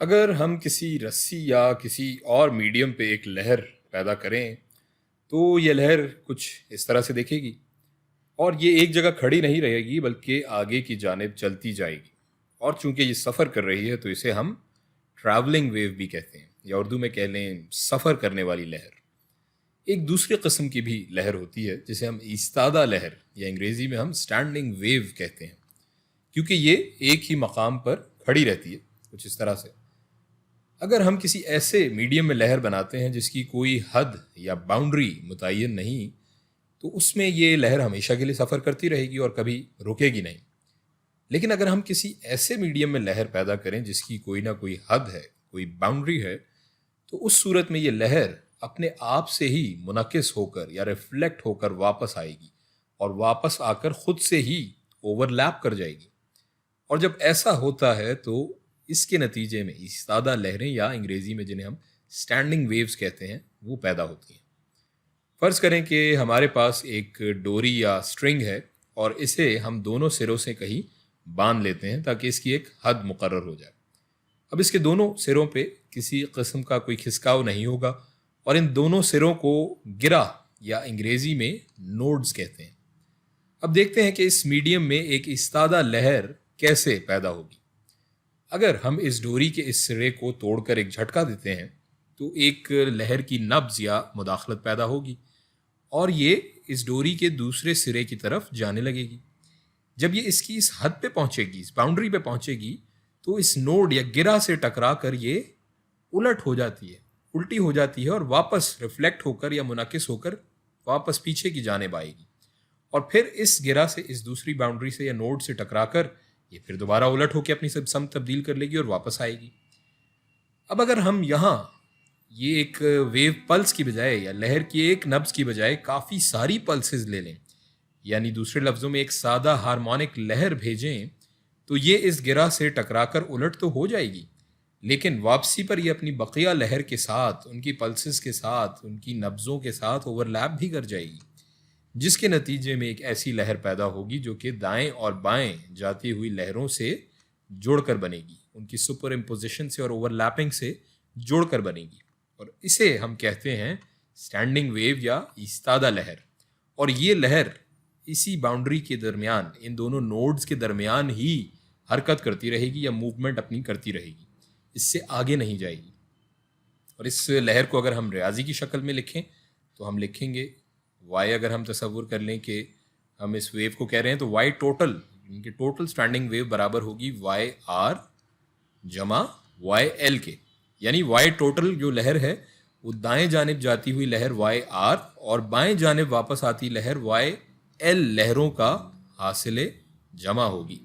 اگر ہم کسی رسی یا کسی اور میڈیم پہ ایک لہر پیدا کریں تو یہ لہر کچھ اس طرح سے دیکھے گی، اور یہ ایک جگہ کھڑی نہیں رہے گی بلکہ آگے کی جانب چلتی جائے گی۔ اور چونکہ یہ سفر کر رہی ہے تو اسے ہم ٹریولنگ ویو بھی کہتے ہیں، یا اردو میں کہہ لیں سفر کرنے والی لہر۔ ایک دوسری قسم کی بھی لہر ہوتی ہے جسے ہم ایستادہ لہر یا انگریزی میں ہم اسٹینڈنگ ویو کہتے ہیں، کیونکہ یہ ایک ہی مقام پر کھڑی رہتی ہے کچھ اس طرح سے۔ اگر ہم کسی ایسے میڈیم میں لہر بناتے ہیں جس کی کوئی حد یا باؤنڈری متعین نہیں، تو اس میں یہ لہر ہمیشہ کے لیے سفر کرتی رہے گی اور کبھی رکے گی نہیں۔ لیکن اگر ہم کسی ایسے میڈیم میں لہر پیدا کریں جس کی کوئی نہ کوئی حد ہے، کوئی باؤنڈری ہے، تو اس صورت میں یہ لہر اپنے آپ سے ہی منعکس ہو کر یا ریفلیکٹ ہو کر واپس آئے گی، اور واپس آ کر خود سے ہی اوور لیپ کر جائے گی۔ اور جب ایسا ہوتا ہے تو اس کے نتیجے میں ایستادہ لہریں یا انگریزی میں جنہیں ہم اسٹینڈنگ ویوز کہتے ہیں وہ پیدا ہوتی ہیں۔ فرض کریں کہ ہمارے پاس ایک ڈوری یا سٹرنگ ہے، اور اسے ہم دونوں سروں سے کہیں باندھ لیتے ہیں تاکہ اس کی ایک حد مقرر ہو جائے۔ اب اس کے دونوں سروں پہ کسی قسم کا کوئی کھسکاؤ نہیں ہوگا، اور ان دونوں سروں کو گرہ یا انگریزی میں نوڈز کہتے ہیں۔ اب دیکھتے ہیں کہ اس میڈیم میں ایک ایستادہ لہر کیسے پیدا ہوگی۔ اگر ہم اس ڈوری کے اس سرے کو توڑ کر ایک جھٹکا دیتے ہیں تو ایک لہر کی نبض یا مداخلت پیدا ہوگی، اور یہ اس ڈوری کے دوسرے سرے کی طرف جانے لگے گی۔ جب یہ اس کی اس حد پہ پہنچے گی، اس باؤنڈری پہ پہنچے گی، تو اس نوڈ یا گرہ سے ٹکرا کر یہ الٹ ہو جاتی ہے، الٹی ہو جاتی ہے، اور واپس ریفلیکٹ ہو کر یا منعکس ہو کر واپس پیچھے کی جانب آئے گی، اور پھر اس گرہ سے اس دوسری باؤنڈری سے یا نوڈ سے ٹکرا کر یہ پھر دوبارہ الٹ ہو کے اپنی سمت تبدیل کر لے گی اور واپس آئے گی۔ اب اگر ہم یہاں یہ ایک ویو پلس کی بجائے یا لہر کی ایک نبض کی بجائے کافی ساری پلسز لے لیں، یعنی دوسرے لفظوں میں ایک سادہ ہارمونک لہر بھیجیں، تو یہ اس گرہ سے ٹکرا کر الٹ تو ہو جائے گی، لیکن واپسی پر یہ اپنی بقیہ لہر کے ساتھ، ان کی پلسز کے ساتھ، ان کی نبضوں کے ساتھ اوور لیپ بھی کر جائے گی، جس کے نتیجے میں ایک ایسی لہر پیدا ہوگی جو کہ دائیں اور بائیں جاتی ہوئی لہروں سے جوڑ کر بنے گی، ان کی سپر امپوزیشن سے اور اوور لیپنگ سے جوڑ کر بنے گی، اور اسے ہم کہتے ہیں اسٹینڈنگ ویو یا ایستادہ لہر۔ اور یہ لہر اسی باؤنڈری کے درمیان، ان دونوں نوڈز کے درمیان ہی حرکت کرتی رہے گی یا موومنٹ اپنی کرتی رہے گی، اس سے آگے نہیں جائے گی۔ اور اس لہر کو اگر ہم ریاضی کی شکل میں لکھیں تو ہم لکھیں گے وائی، اگر ہم تصور کر لیں کہ ہم اس ویو کو کہہ رہے ہیں تو وائی ٹوٹل، ان کی ٹوٹل اسٹینڈنگ ویو برابر ہوگی وائی آر جمع وائی ایل کے، یعنی وائی ٹوٹل جو لہر ہے وہ دائیں جانب جاتی ہوئی لہر وائی آر اور بائیں جانب واپس آتی لہر وائی ایل لہروں کا حاصل جمع ہوگی۔